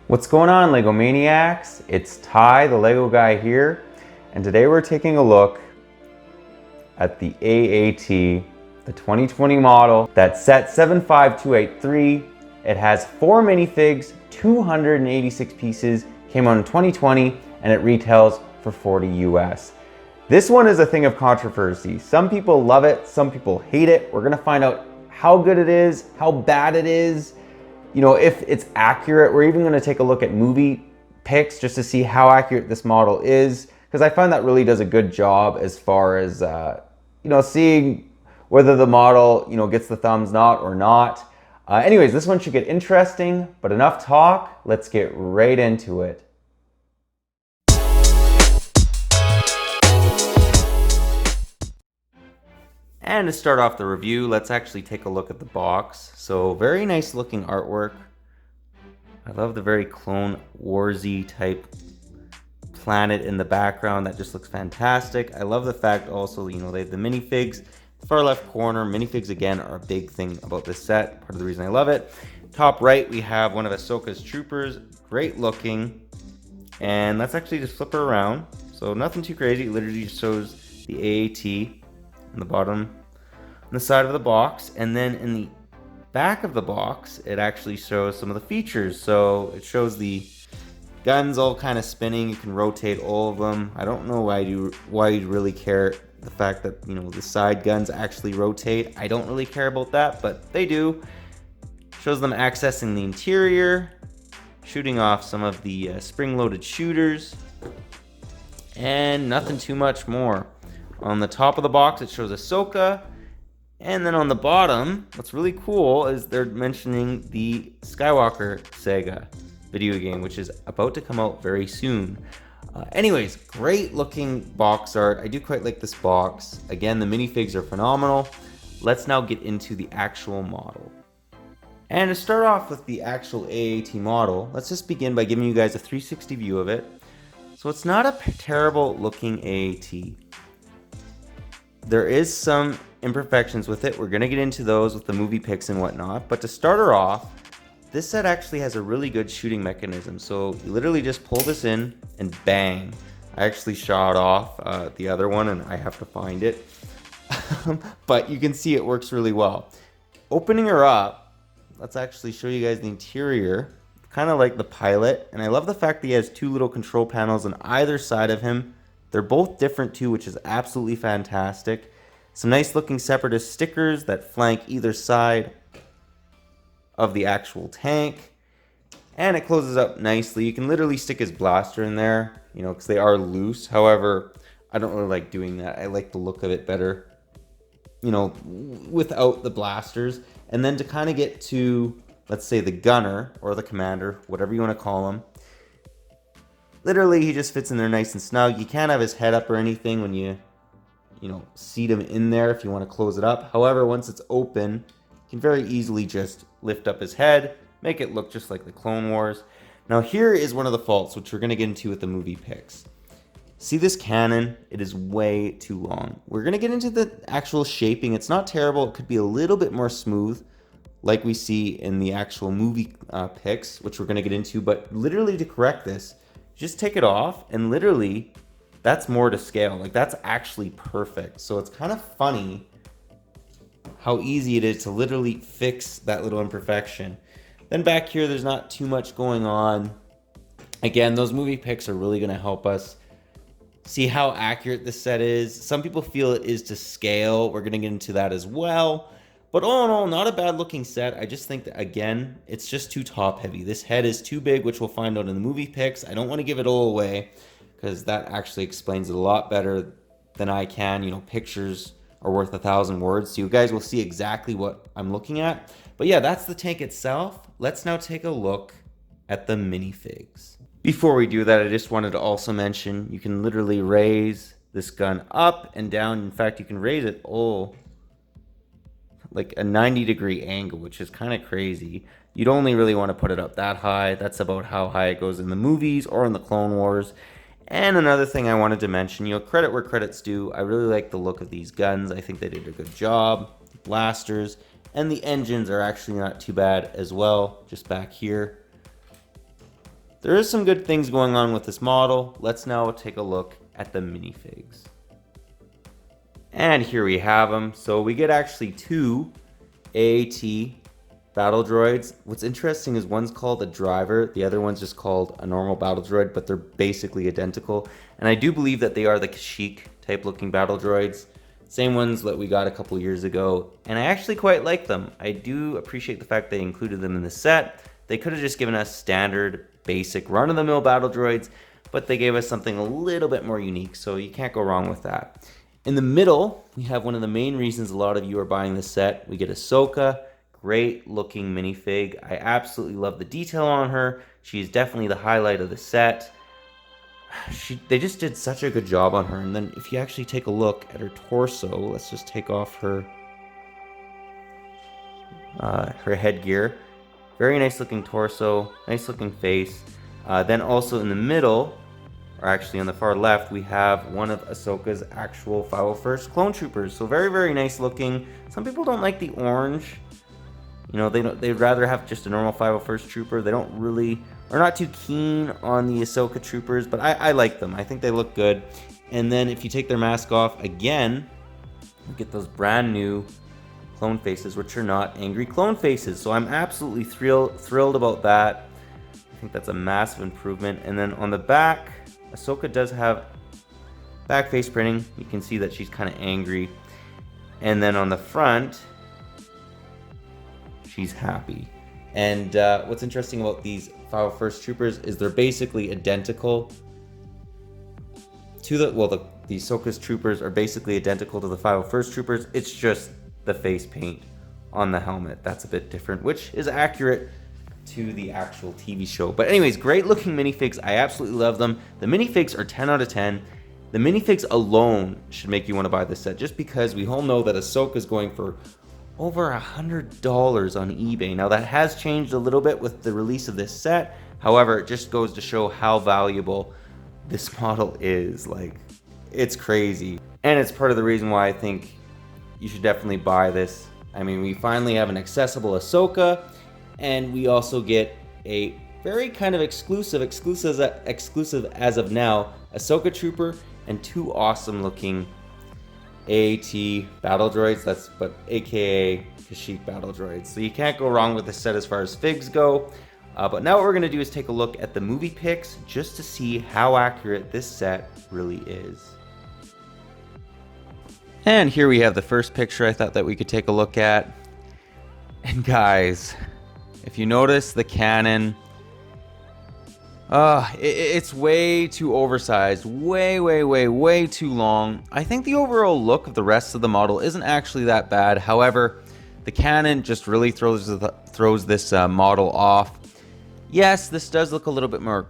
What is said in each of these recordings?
What's going on, LEGO Maniacs? It's Ty, the LEGO guy here, and today we're taking a look at the AAT, the 2020 model. That's set 75283. It has 4 minifigs, 286 pieces, came out in 2020, and it retails for $40 US. This one is a thing of controversy. Some people love it, some people hate it. We're gonna find out how good it is, how bad it is, you know, if it's accurate. We're even going to take a look at movie pics just to see how accurate this model is, because I find that really does a good job as far as seeing whether the model gets the thumbs not or not. Anyways, this one should get interesting, but enough talk, let's get right into it. And to start off the review, let's actually take a look at the box. So very nice looking artwork. I love the very Clone Warsy type planet in the background. That just looks fantastic. I love the fact also, they have the minifigs. Far left corner, minifigs again are a big thing about this set. Part of the reason I love it. Top right, we have one of Ahsoka's troopers. Great looking. And let's actually just flip her around. So nothing too crazy. It literally just shows the AAT on the bottom, on the side of the box, and then in the back of the box it actually shows some of the features. So it shows the guns all kind of spinning. You can rotate all of them. I don't know why you'd really care the fact that the side guns actually rotate. I don't really care about that, but they do. Shows them accessing the interior, shooting off some of the spring-loaded shooters, and nothing too much more. On the top of the box, it shows Ahsoka. And then on the bottom, what's really cool is they're mentioning the Skywalker saga video game, which is about to come out very soon. Anyways, great looking box art. I do quite like this box. Again, the minifigs are phenomenal. Let's now get into the actual model. And to start off with the actual AAT model, let's just begin by giving you guys a 360 view of it. So it's not a terrible looking AAT. There is some imperfections with it. We're going to get into those with the movie pics and whatnot. But to start her off, this set actually has a really good shooting mechanism. So you literally just pull this in and bang. I actually shot off the other one and I have to find it. But you can see it works really well. Opening her up, let's actually show you guys the interior. Kind of like the pilot. And I love the fact that he has 2 little control panels on either side of him. They're both different too, which is absolutely fantastic. Some nice looking Separatist stickers that flank either side of the actual tank. And it closes up nicely. You can literally stick his blaster in there, because they are loose. However, I don't really like doing that. I like the look of it better, without the blasters. And then to kind of get to, let's say, the gunner or the commander, whatever you want to call him. Literally, he just fits in there nice and snug. You can't have his head up or anything when you seat him in there if you want to close it up. However, once it's open, you can very easily just lift up his head, make it look just like the Clone Wars. Now, here is one of the faults, which we're going to get into with the movie pics. See this cannon? It is way too long. We're going to get into the actual shaping. It's not terrible. It could be a little bit more smooth, like we see in the actual movie pics, which we're going to get into. But literally, to correct this, just take it off, and literally that's more to scale. Like, that's actually perfect. So it's kind of funny how easy it is to literally fix that little imperfection. Then back here, there's not too much going on. Again, those movie pics are really going to help us see how accurate this set is. Some people feel it is to scale. We're going to get into that as well. But all in all, not a bad looking set. I just think that, again, it's just too top heavy. This head is too big, which we'll find out in the movie pics. I don't want to give it all away, because that actually explains it a lot better than I can. Pictures are worth 1,000 words. So you guys will see exactly what I'm looking at. But yeah, that's the tank itself. Let's now take a look at the minifigs. Before we do that, I just wanted to also mention, you can literally raise this gun up and down. In fact, you can raise it all like a 90-degree angle, which is kind of crazy. You'd only really want to put it up that high. That's about how high it goes in the movies or in the Clone Wars. And another thing I wanted to mention, credit where credit's due. I really like the look of these guns. I think they did a good job. Blasters and the engines are actually not too bad as well. Just back here, there is some good things going on with this model. Let's now take a look at the minifigs. And here we have them. So we get actually 2 AAT battle droids. What's interesting is one's called a driver, the other one's just called a normal battle droid, but they're basically identical. And I do believe that they are the Kashyyyk type looking battle droids. Same ones that we got a couple years ago, and I actually quite like them. I do appreciate the fact they included them in the set. They could have just given us standard, basic, run-of-the-mill battle droids, but they gave us something a little bit more unique, so you can't go wrong with that. In the middle, we have one of the main reasons a lot of you are buying this set. We get Ahsoka, great looking minifig. I absolutely love the detail on her. She's definitely the highlight of the set. They just did such a good job on her. And then if you actually take a look at her torso, let's just take off her headgear. Very nice looking torso, nice looking face. Then also in the middle, or actually on the far left, we have one of Ahsoka's actual 501st clone troopers. So very, very nice looking. Some people don't like the orange. You know, they'd rather have just a normal 501st trooper. They don't really, are not too keen on the Ahsoka troopers, but I like them. I think they look good. And then if you take their mask off again, you get those brand new clone faces, which are not angry clone faces. So I'm absolutely thrilled about that. I think that's a massive improvement. And then on the back, Ahsoka does have back face printing. You can see that she's kind of angry. And then on the front, she's happy. And what's interesting about these 501st troopers is they're basically identical to the Ahsoka's troopers are basically identical to the 501st troopers. It's just the face paint on the helmet that's a bit different, which is accurate to the actual TV show. But anyways, great looking minifigs. I absolutely love them. The minifigs are 10 out of 10. The minifigs alone should make you want to buy this set, just because we all know that Ahsoka is going for over $100 on eBay. Now that has changed a little bit with the release of this set. However, it just goes to show how valuable this model is. Like, it's crazy. And it's part of the reason why I think you should definitely buy this. I mean, we finally have an accessible Ahsoka, and we also get a very kind of exclusive as of now, Ahsoka Trooper and 2 awesome looking AAT battle droids, aka Kashyyyk battle droids. So you can't go wrong with this set as far as figs go. But now what we're going to do is take a look at the movie pics just to see how accurate this set really is. And here we have the first picture I thought that we could take a look at. And guys, if you notice the cannon, it's way too oversized, way too long. I think the overall look of the rest of the model isn't actually that bad. However, the cannon just really throws this model off. Yes, this does look a little bit more,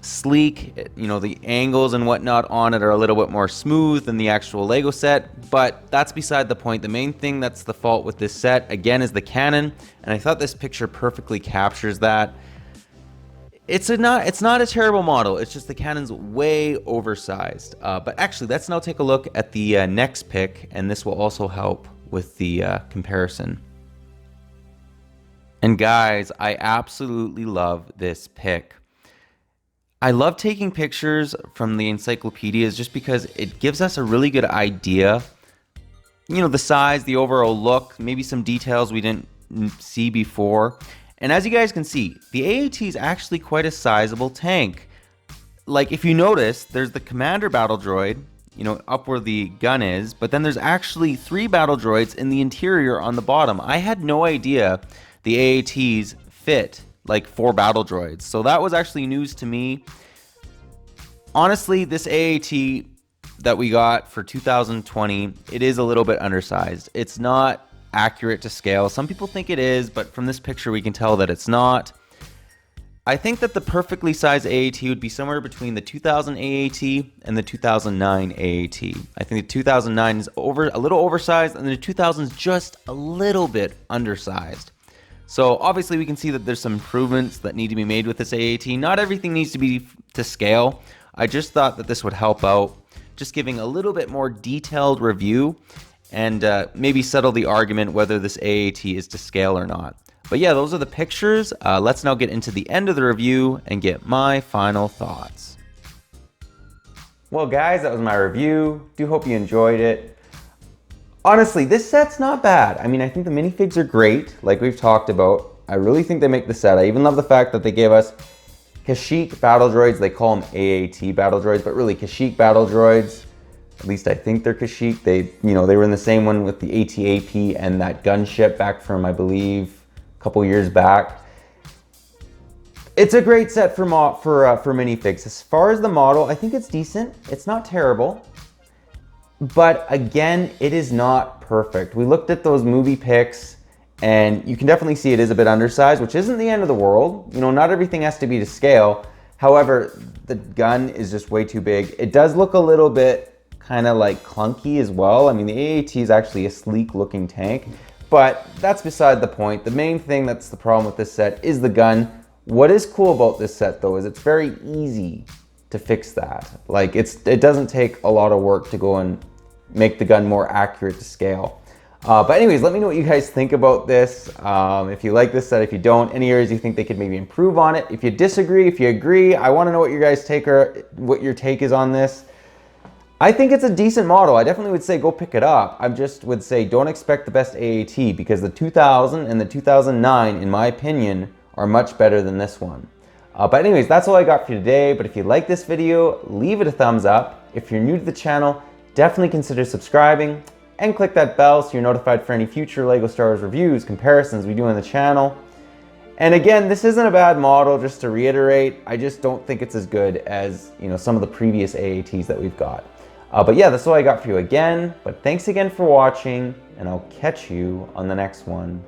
sleek. The angles and whatnot on it are a little bit more smooth than the actual Lego set, but that's beside the point. The main thing that's the fault with this set, again, is the cannon, and I thought this picture perfectly captures that. It's not a terrible model. It's just the cannon's way oversized. But actually, let's now take a look at the next pic, and this will also help with the comparison. And guys, I absolutely love this pic. I love taking pictures from the encyclopedias just because it gives us a really good idea. The size, the overall look, maybe some details we didn't see before. And as you guys can see, the AAT is actually quite a sizable tank. Like, if you notice, there's the commander battle droid, up where the gun is, but then there's actually 3 battle droids in the interior on the bottom. I had no idea the AATs fit like 4 battle droids, so that was actually news to me. Honestly, this AAT that we got for 2020, it is a little bit undersized. It's not accurate to scale. Some people think it is, but from this picture we can tell that it's not. I think that the perfectly sized AAT would be somewhere between the 2000 AAT and the 2009 AAT. I think the 2009 is a little oversized, and the 2000 is just a little bit undersized. So obviously we can see that there's some improvements that need to be made with this AAT. Not everything needs to be to scale. I just thought that this would help out, just giving a little bit more detailed review and maybe settle the argument whether this AAT is to scale or not. But yeah, those are the pictures. Let's now get into the end of the review and get my final thoughts. Well guys, that was my review. Do hope you enjoyed it. Honestly, this set's not bad. I mean, I think the minifigs are great, like we've talked about. I really think they make the set. I even love the fact that they gave us Kashyyyk battle droids. They call them AAT battle droids, but really Kashyyyk battle droids. At least I think they're Kashyyyk. They were in the same one with the AT-AP and that gunship back from, I believe, a couple years back. It's a great set for minifigs. As far as the model, I think it's decent. It's not terrible. But again, it is not perfect. We looked at those movie pics and you can definitely see it is a bit undersized, which isn't the end of the world. Not everything has to be to scale. However, the gun is just way too big. It does look a little bit kind of like clunky as well. I mean, the AAT is actually a sleek looking tank, but that's beside the point. The main thing that's the problem with this set is the gun. What is cool about this set though is it's very easy to fix that. Like it doesn't take a lot of work to go and make the gun more accurate to scale. But anyways, let me know what you guys think about this. If you like this set, if you don't, any areas you think they could maybe improve on it. If you disagree, if you agree, I want to know what your guys' what your take is on this. I think it's a decent model. I definitely would say go pick it up. I just would say don't expect the best AAT because the 2000 and the 2009, in my opinion, are much better than this one. But anyways, that's all I got for you today. But if you like this video, leave it a thumbs up. If you're new to the channel, definitely consider subscribing and click that bell so you're notified for any future LEGO Star Wars reviews, comparisons we do on the channel. And again, this isn't a bad model, just to reiterate. I just don't think it's as good as some of the previous AATs that we've got. But yeah, that's all I got for you again. But thanks again for watching, and I'll catch you on the next one.